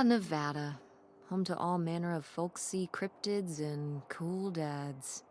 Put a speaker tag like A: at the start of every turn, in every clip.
A: Ah, Nevada. Home to all manner of folksy cryptids and cool dads.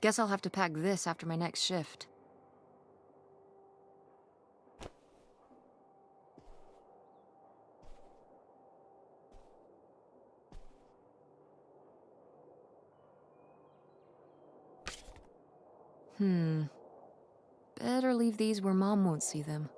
A: Guess I'll have to pack this after my next shift. Better leave these where Mom won't see them.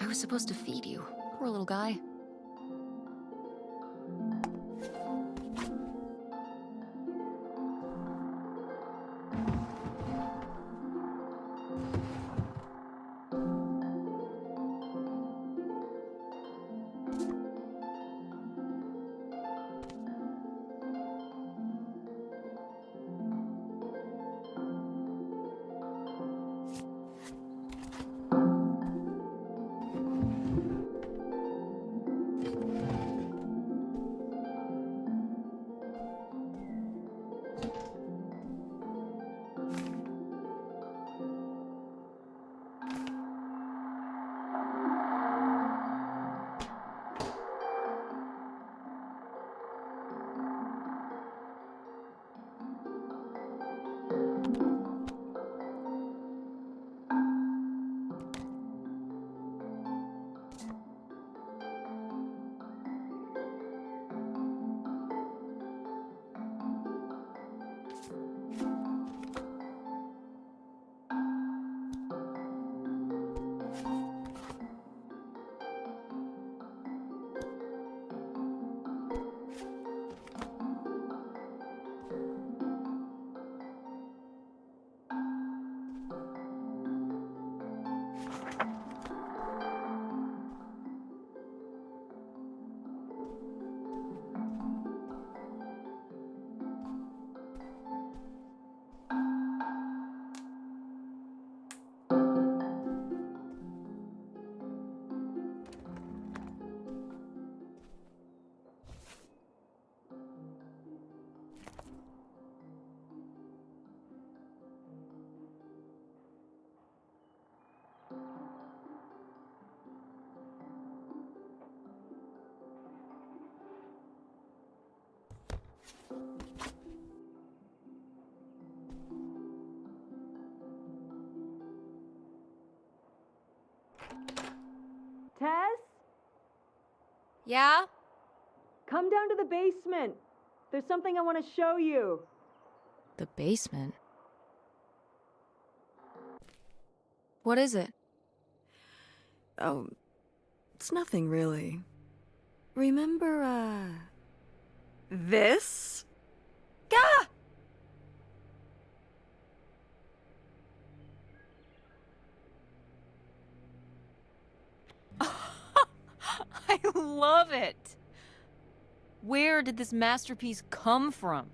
A: I was supposed to feed you. Poor little guy.
B: Tess?
A: Yeah?
B: Come down to the basement. There's something I want to show you.
A: The basement? What is it?
B: Oh, it's nothing really. Remember, this? Gah!
A: I love it! Where did this masterpiece come from?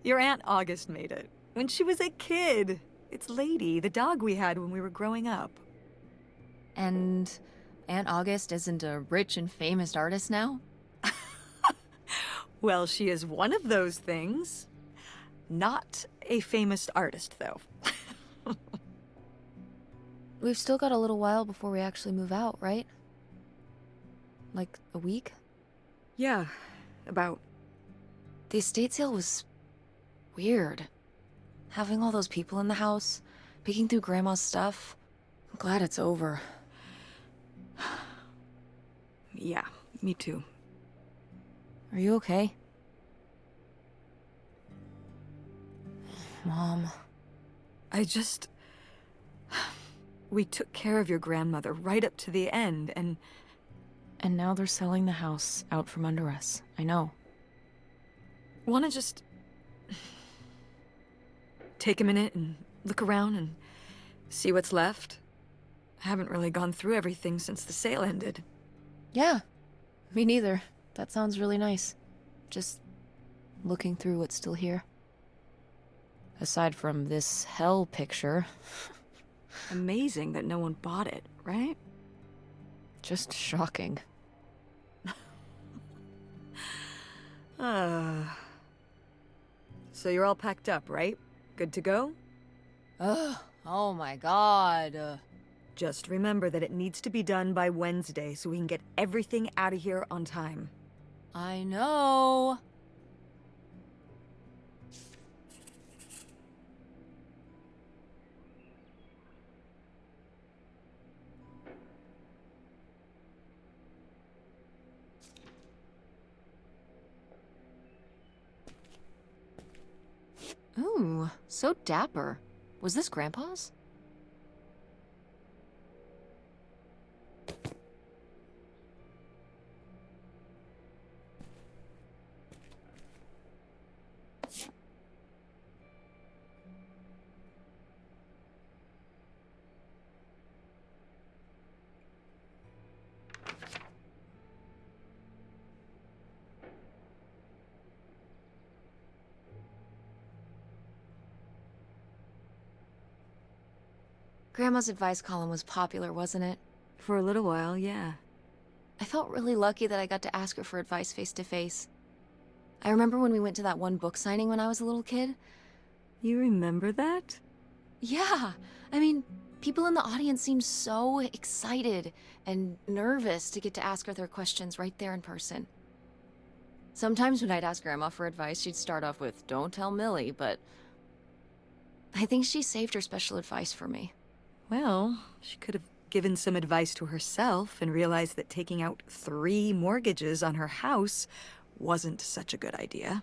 B: Your Aunt August made it. When she was a kid. It's Lady, the dog we had when we were growing up.
A: And Aunt August isn't a rich and famous artist now?
B: Well, she is one of those things. Not a famous artist, though.
A: We've still got a little while before we actually move out, right? Like a week?
B: Yeah, about.
A: The estate sale was weird. Having all those people in the house, picking through Grandma's stuff. I'm glad it's over.
B: Yeah, me too.
A: Are you okay? Mom.
B: We took care of your grandmother right up to the end, and
A: now they're selling the house out from under us. I know.
B: wanna just take a minute and look around and see what's left? I haven't really gone through everything since the sale ended.
A: Yeah, me neither. That sounds really nice. Just looking through what's still here. Aside from this hell picture.
B: Amazing that no one bought it, right?
A: Just shocking.
B: So you're all packed up, right? Good to go?
A: Ugh, oh my god.
B: Just remember that it needs to be done by Wednesday so we can get everything out of here on time.
A: I know. Ooh, so dapper. Was this Grandpa's? Grandma's advice column was popular, wasn't it?
B: For a little while, yeah.
A: I felt really lucky that I got to ask her for advice face to face. I remember when we went to that one book signing when I was a little kid.
B: You remember that?
A: Yeah, I mean, people in the audience seemed so excited and nervous to get to ask her their questions right there in person. Sometimes when I'd ask Grandma for advice, she'd start off with, "Don't tell Millie," but I think she saved her special advice for me.
B: Well, she could have given some advice to herself and realized that taking out 3 mortgages on her house wasn't such a good idea.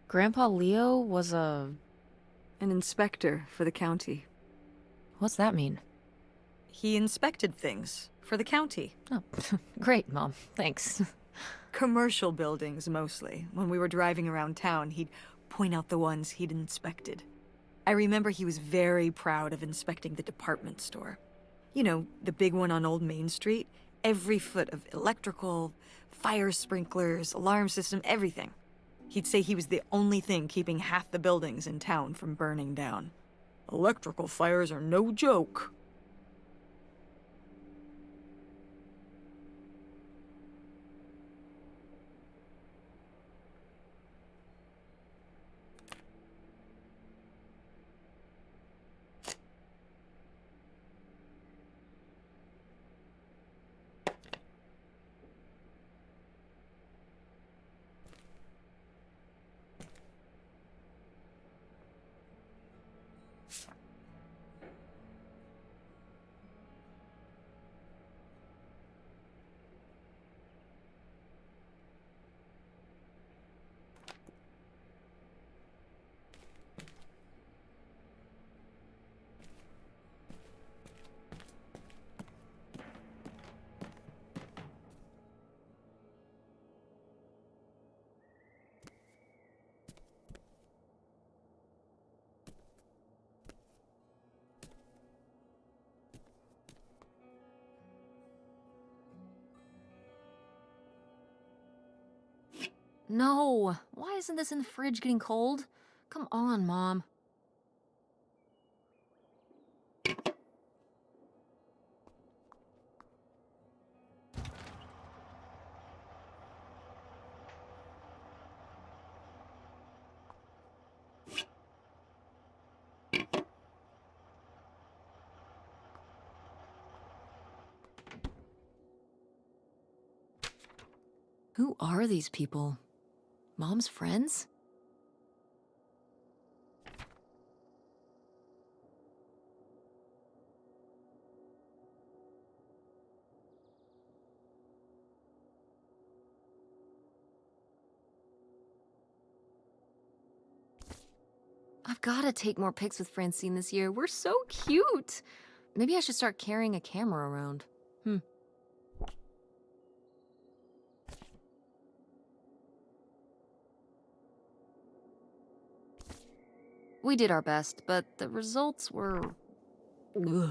A: Grandpa Leo was a...
B: An inspector for the county.
A: What's that mean?
B: He inspected things for the county.
A: Oh, great, Mom. Thanks.
B: Commercial buildings, mostly. When we were driving around town, he'd point out the ones he'd inspected. I remember he was very proud of inspecting the department store. You know, the big one on Old Main Street. Every foot of electrical, fire sprinklers, alarm system, everything. He'd say he was the only thing keeping half the buildings in town from burning down. Electrical fires are no joke.
A: No! Why isn't this in the fridge getting cold? Come on, Mom. Who are these people? Mom's friends? I've gotta take more pics with Francine this year. We're so cute! Maybe I should start carrying a camera around. We did our best, but the results were Ugh.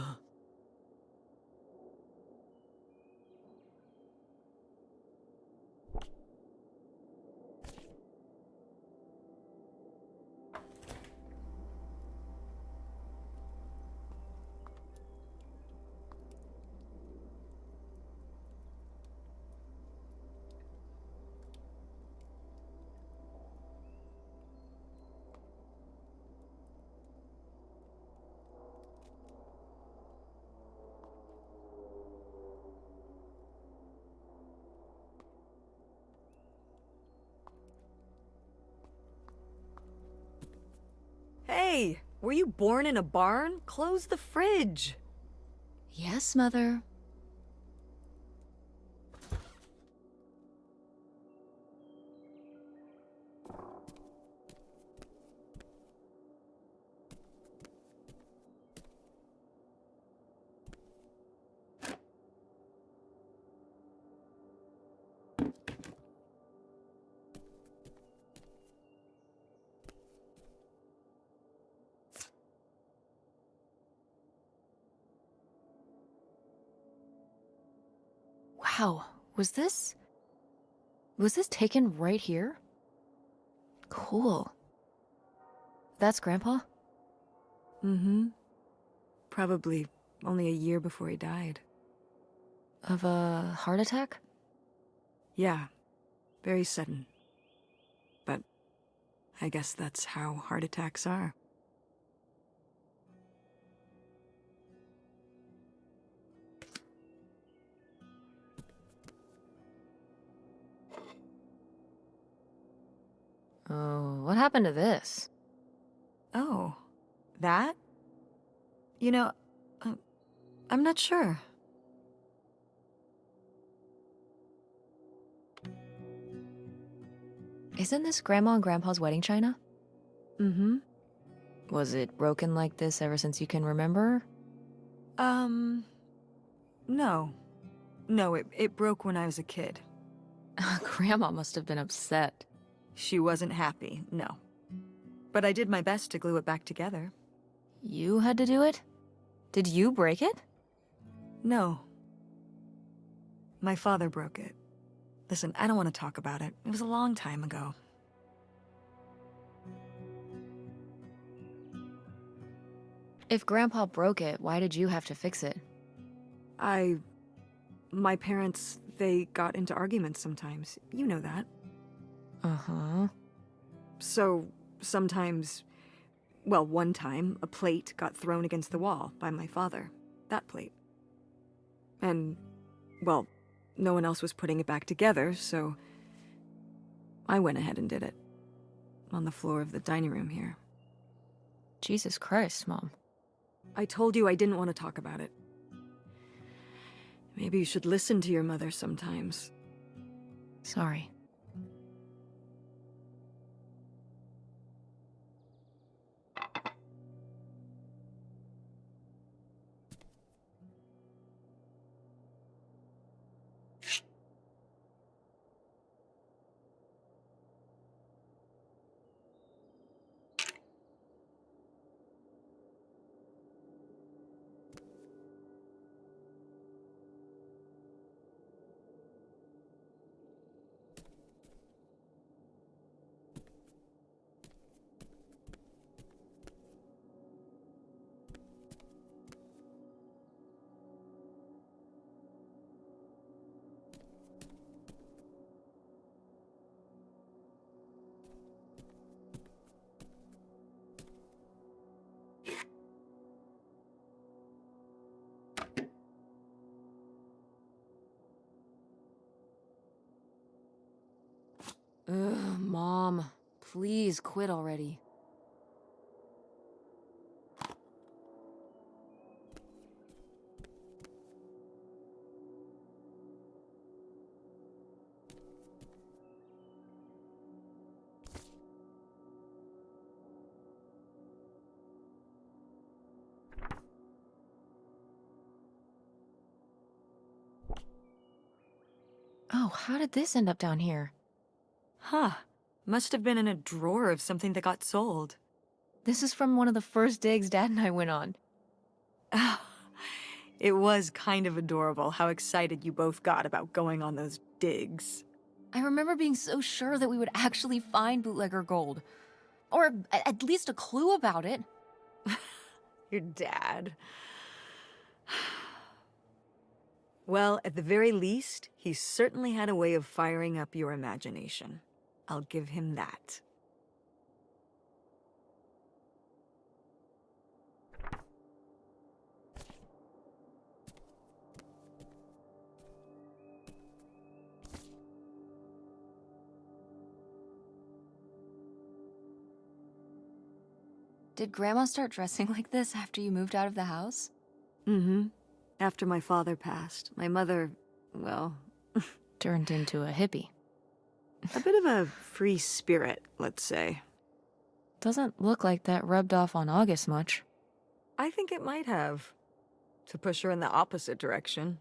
B: Hey, were you born in a barn? Close the fridge.
A: Yes, Mother. Wow, was this taken right here? Cool. That's Grandpa?
B: Mm-hmm. Probably only a year before he died.
A: Of a heart attack?
B: Yeah, very sudden. But I guess that's how heart attacks are.
A: Oh, what happened to this?
B: Oh, that? You know, uh, I'm not sure.
A: Isn't this Grandma and Grandpa's wedding china?
B: Mm-hmm.
A: Was it broken like this ever since you can remember?
B: No. No, it broke when I was a kid.
A: Grandma must have been upset.
B: She wasn't happy, no. But I did my best to glue it back together.
A: You had to do it? Did you break it?
B: No. My father broke it. Listen, I don't want to talk about it. It was a long time ago.
A: If Grandpa broke it, why did you have to fix it?
B: My parents, they got into arguments sometimes. You know that.
A: Uh-huh.
B: So, sometimes, well, one time, a plate got thrown against the wall by my father. That plate. And, well, no one else was putting it back together, so I went ahead and did it. On the floor of the dining room here.
A: Jesus Christ, Mom.
B: I told you I didn't want to talk about it. Maybe you should listen to your mother sometimes.
A: Sorry. Ugh, Mom. Please quit already. Oh, how did this end up down here?
B: Huh. Must have been in a drawer of something that got sold.
A: This is from one of the first digs Dad and I went on.
B: It was kind of adorable how excited you both got about going on those digs.
A: I remember being so sure that we would actually find bootlegger gold. Or at least a clue about it.
B: Your dad. Well, at the very least, he certainly had a way of firing up your imagination. I'll give him that.
A: Did Grandma start dressing like this after you moved out of the house?
B: Mm-hmm. After my father passed, my mother, well,
A: Turned into a hippie.
B: a bit of a free spirit, let's say.
A: Doesn't look like that rubbed off on August much.
B: I think it might have. To push her in the opposite direction.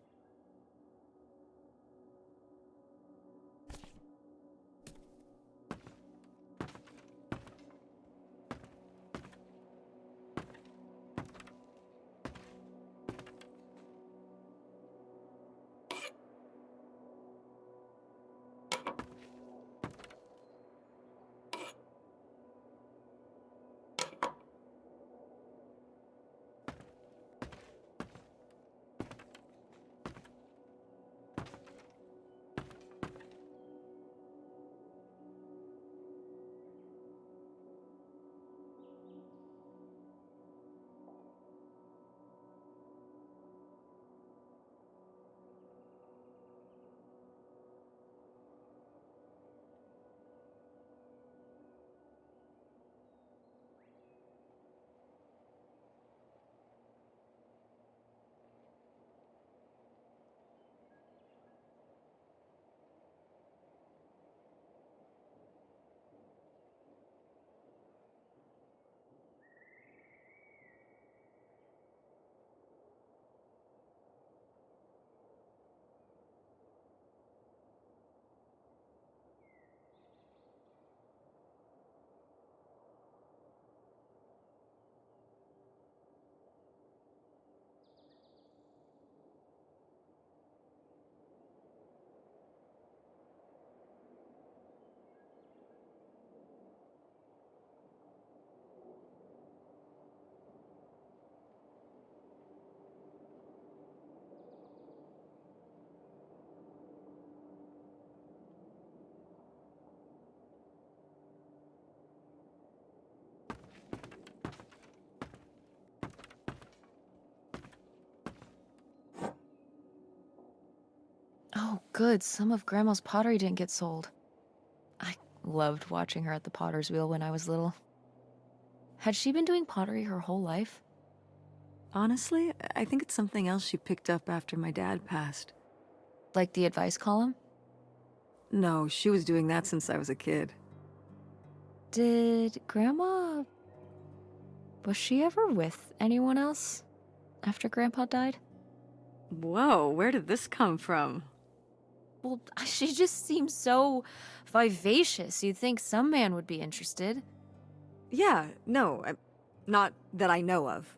A: Oh, good. Some of Grandma's pottery didn't get sold. I loved watching her at the potter's wheel when I was little. Had she been doing pottery her whole life?
B: Honestly, I think it's something else she picked up after my dad passed.
A: Like the advice column?
B: No, she was doing that since I was a kid.
A: Did Grandma... Was she ever with anyone else after Grandpa died?
B: Whoa, where did this come from?
A: Well, she just seems so vivacious. You'd think some man would be interested.
B: Yeah, no, not that I know of.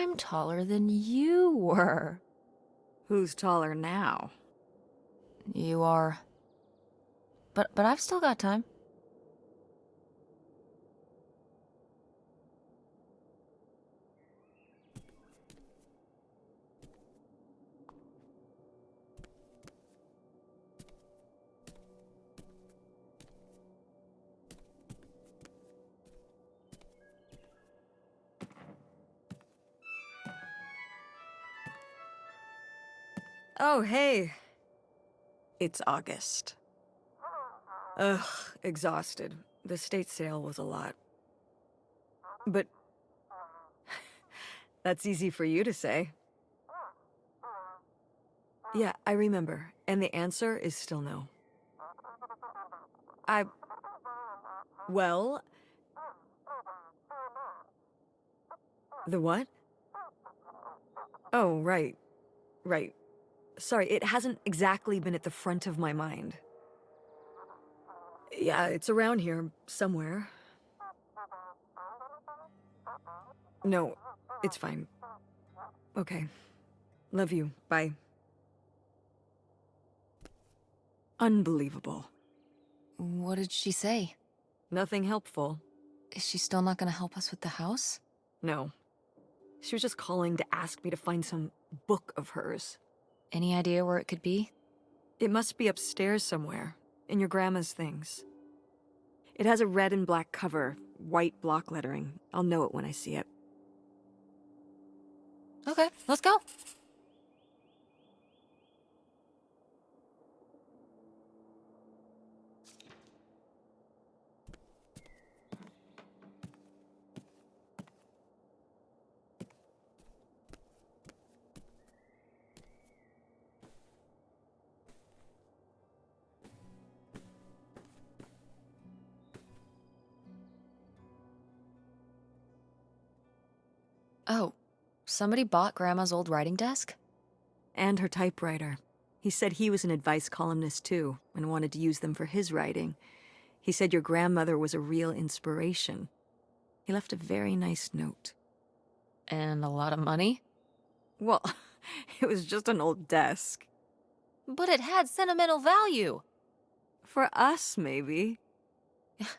A: I'm taller than you were.
B: Who's taller now?
A: You are. But I've still got time.
B: Oh, hey. It's August. Ugh, exhausted. The state sale was a lot. But that's easy for you to say. Yeah, I remember. And the answer is still no. Well... The what? Oh, right. Right. Sorry, it hasn't exactly been at the front of my mind. Yeah, it's around here, somewhere. No, it's fine. Okay. Love you. Bye. Unbelievable.
A: What did she say?
B: Nothing helpful.
A: Is she still not gonna help us with the house?
B: No. She was just calling to ask me to find some book of hers.
A: Any idea where it could be?
B: It must be upstairs somewhere, in your grandma's things. It has a red and black cover, white block lettering. I'll know it when I see it.
A: Okay, let's go. Oh, somebody bought Grandma's old writing desk?
B: And her typewriter. He said he was an advice columnist too, and wanted to use them for his writing. He said your grandmother was a real inspiration. He left a very nice note.
A: And a lot of money?
B: Well, it was just an old desk.
A: But it had sentimental value.
B: For us, maybe.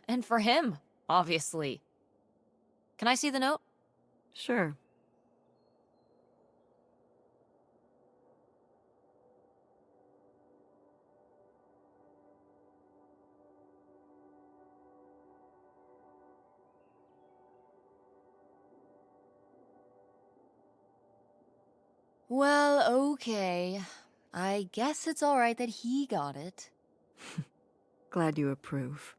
A: And for him, obviously. Can I see the note?
B: Sure.
A: Well, okay. I guess it's all right that he got it.
B: Glad you approve.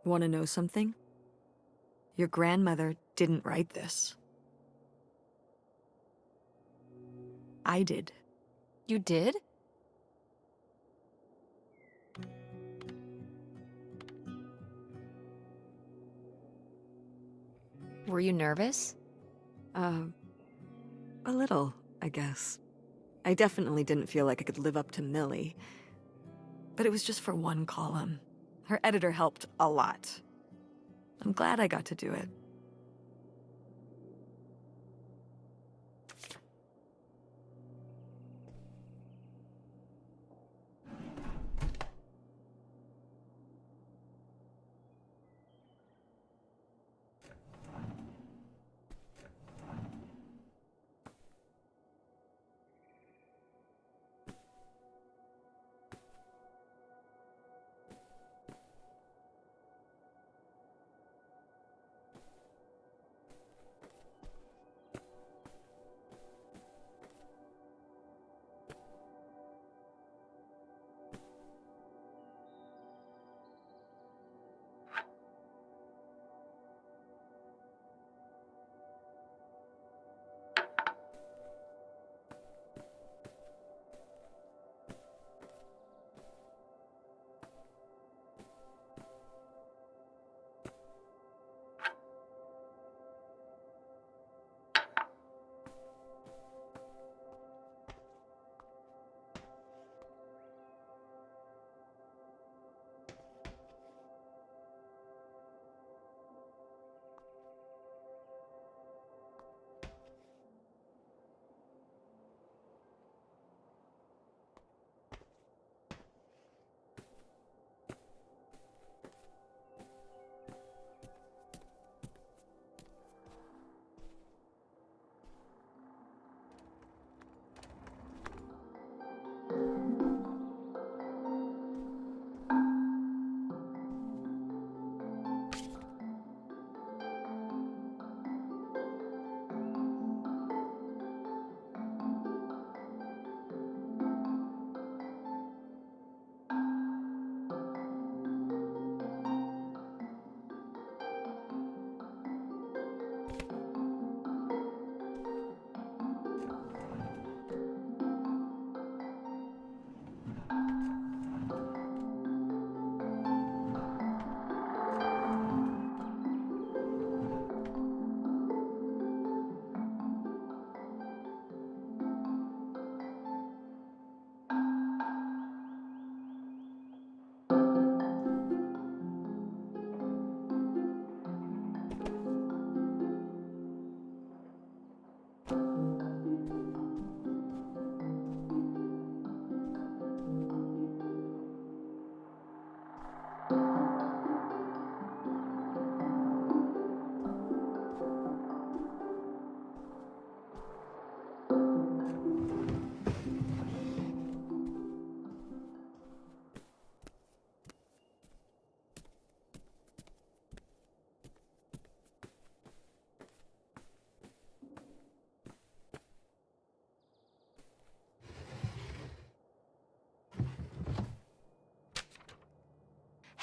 B: Want to know something? Your grandmother didn't write this. I did.
A: You did? Were you nervous?
B: A little, I guess. I definitely didn't feel like I could live up to Millie. But it was just for one column. Her editor helped a lot. I'm glad I got to do it.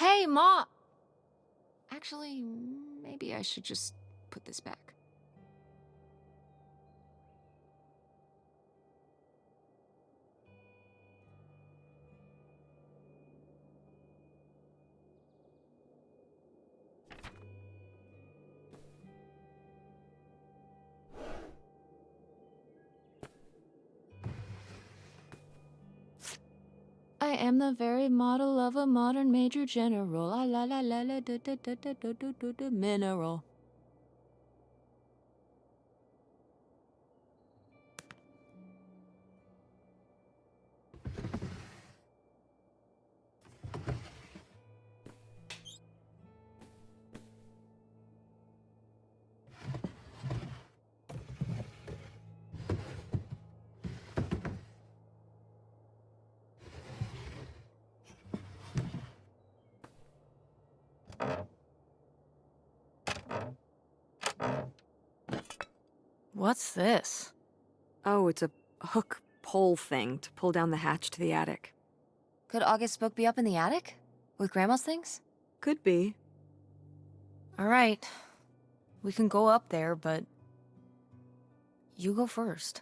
A: Hey, Ma! Actually, maybe I should just put this back. I am the very model of a modern major general. La la la la la da da da da da da da da mineral. What's this?
B: Oh, it's a hook pole thing to pull down the hatch to the attic.
A: Could August's book be up in the attic? With Grandma's things?
B: Could be.
A: Alright. We can go up there, but... you go first.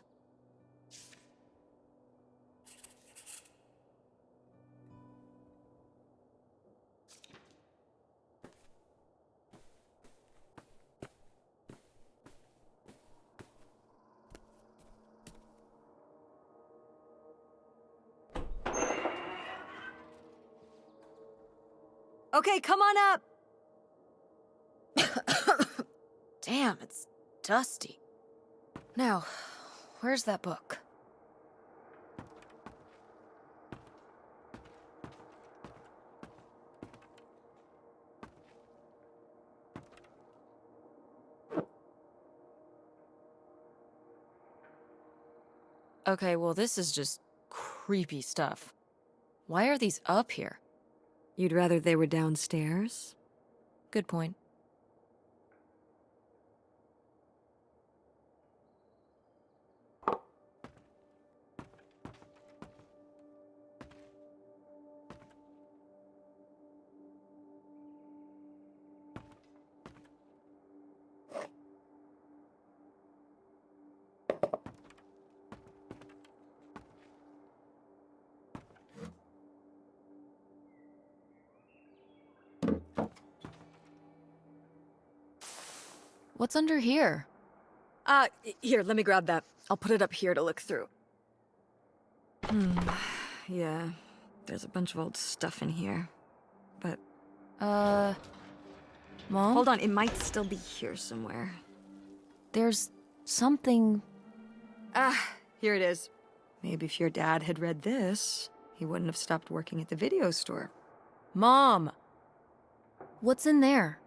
B: Okay, come on up!
A: Damn, it's dusty. Now, where's that book? Okay, well, this is just creepy stuff. Why are these up here?
B: You'd rather they were downstairs?
A: Good point. What's under here?
B: Here, let me grab that. I'll put it up here to look through. Yeah, there's a bunch of old stuff in here. But...
A: Mom?
B: hold on, it might still be here somewhere.
A: There's something...
B: Here it is. Maybe if your dad had read this, he wouldn't have stopped working at the video store.
A: Mom! What's in there?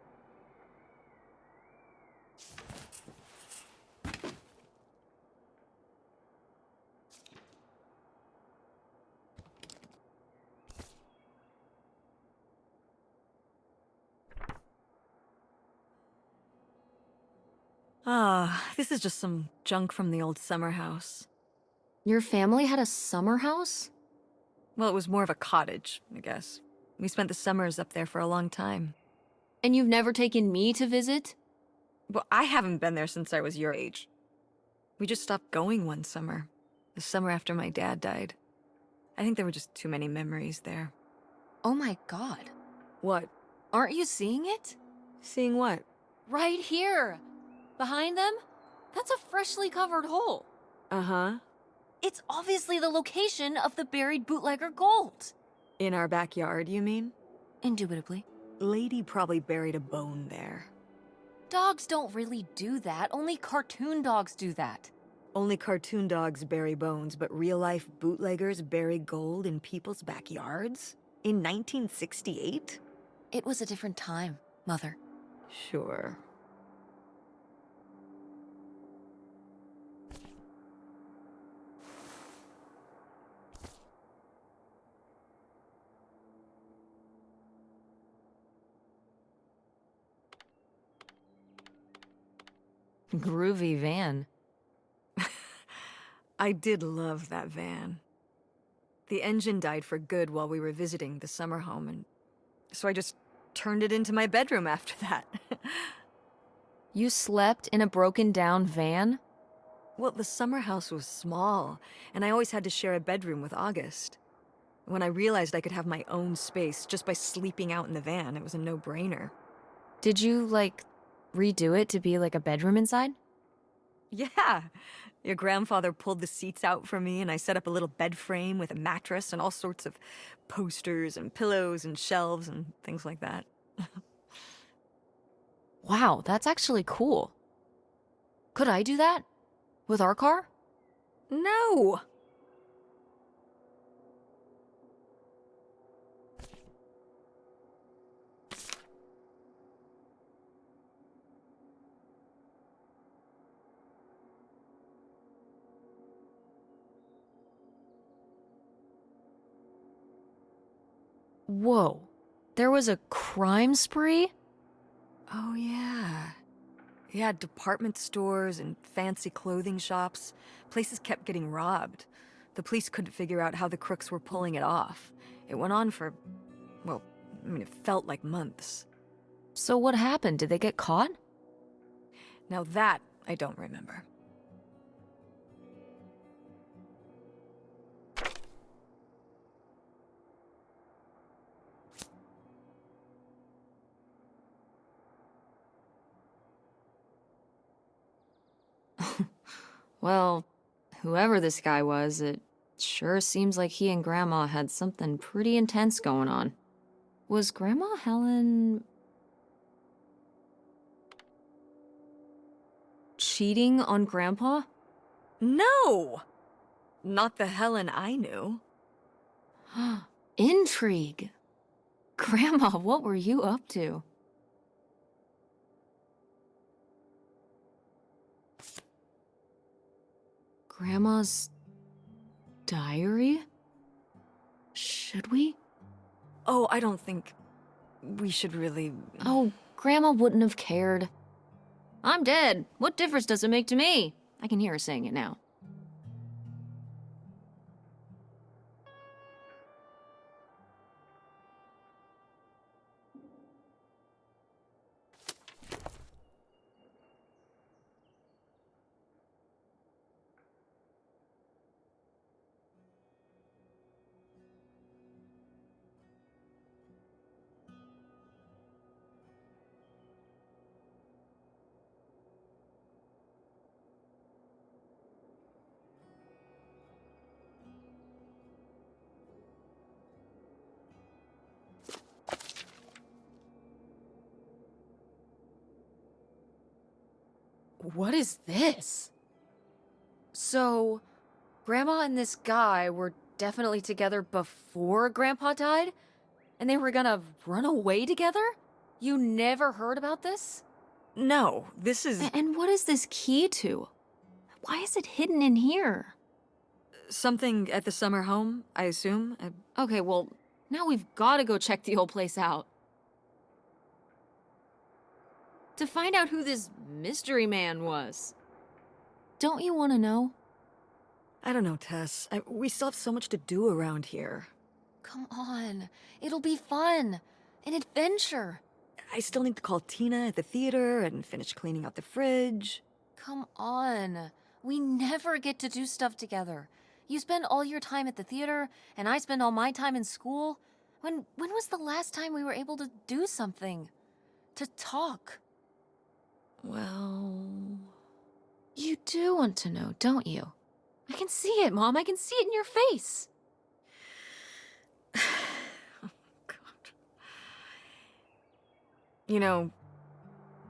B: This is just some junk from the old summer house.
A: Your family had a summer house?
B: Well, it was more of a cottage, I guess. We spent the summers up there for a long time.
A: And you've never taken me to visit?
B: Well, I haven't been there since I was your age. We just stopped going one summer. The summer after my dad died. I think there were just too many memories there.
A: Oh my god.
B: What?
A: Aren't you seeing it?
B: Seeing what?
A: Right here! Behind them? That's a freshly covered hole.
B: Uh-huh.
A: It's obviously the location of the buried bootlegger gold.
B: In our backyard, you mean?
A: Indubitably.
B: Lady probably buried a bone there.
A: Dogs don't really do that. Only cartoon dogs do that.
B: Only cartoon dogs bury bones, but real-life bootleggers bury gold in people's backyards? In 1968?
A: It was a different time, Mother.
B: Sure.
A: Groovy van.
B: I did love that van. The engine died for good while we were visiting the summer home, and so I just turned it into my bedroom after that.
A: You slept in a broken down van?
B: Well, the summer house was small, and I always had to share a bedroom with August. When I realized I could have my own space just by sleeping out in the van, it was a no-brainer.
A: Did you, like, redo it to be like a bedroom inside?
B: Yeah. Your grandfather pulled the seats out for me, and I set up a little bed frame with a mattress and all sorts of posters and pillows and shelves and things like that.
A: Wow, that's actually cool. Could I do that? With our car?
B: No!
A: Whoa. There was a crime spree?
B: Oh, yeah. Yeah, department stores and fancy clothing shops. Places kept getting robbed. The police couldn't figure out how the crooks were pulling it off. It went on for, well, I mean, it felt like months.
A: So what happened? Did they get caught?
B: Now that I don't remember.
A: Well, whoever this guy was, it sure seems like he and Grandma had something pretty intense going on. Was Grandma Helen cheating on Grandpa?
B: No! Not the Helen I knew.
A: Intrigue. Grandma, what were you up to? Grandma's diary? Should we?
B: Oh, I don't think we should really...
A: Oh, Grandma wouldn't have cared. I'm dead. What difference does it make to me? I can hear her saying it now. What is this? So, Grandma and this guy were definitely together before Grandpa died? And they were gonna run away together? You never heard about this?
B: No, this is...
A: And what is this key to? Why is it hidden in here?
B: something at the summer home, I assume?
A: Okay, well, now we've gotta go check the old place out. To find out who this mystery man was. Don't you want to know?
B: I don't know, Tess. We still have so much to do around here.
A: Come on. It'll be fun. An adventure.
B: I still need to call Tina at the theater and finish cleaning out the fridge.
A: Come on. We never get to do stuff together. You spend all your time at the theater, and I spend all my time in school. When was the last time we were able to do something? To talk?
B: Well...
A: You do want to know, don't you? I can see it, Mom. I can see it in your face.
B: Oh, God. You know,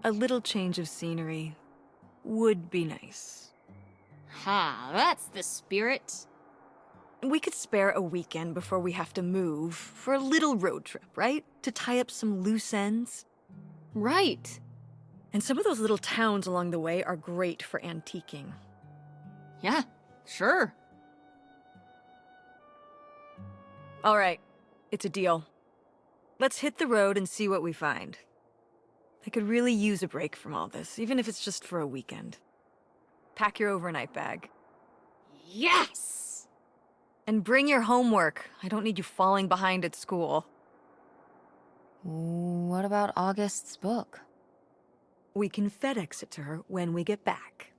B: a little change of scenery would be nice.
A: Ha, that's the spirit.
B: We could spare a weekend before we have to move for a little road trip, right? To tie up some loose ends.
A: Right.
B: And some of those little towns along the way are great for antiquing.
A: Yeah, sure.
B: All right, it's a deal. Let's hit the road and see what we find. I could really use a break from all this, even if it's just for a weekend. Pack your overnight bag.
A: Yes!
B: And bring your homework. I don't need you falling behind at school.
A: What about August's book?
B: We can FedEx it to her when we get back.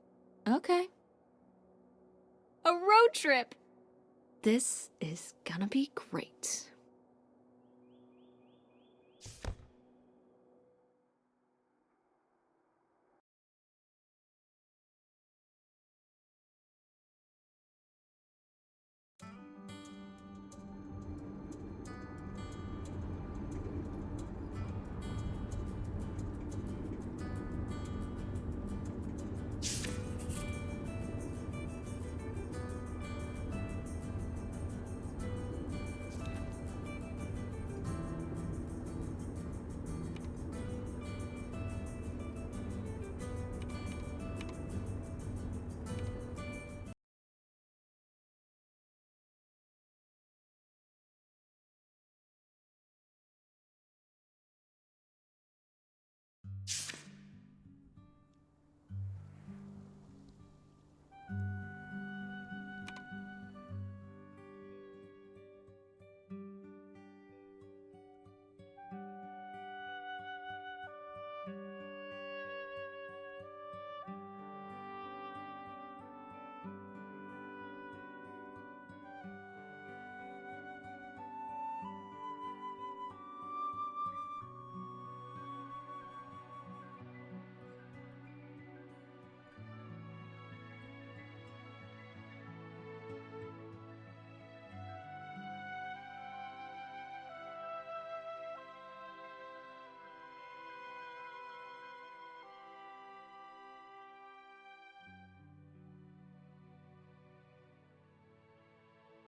A: Okay. A road trip! This is gonna be great.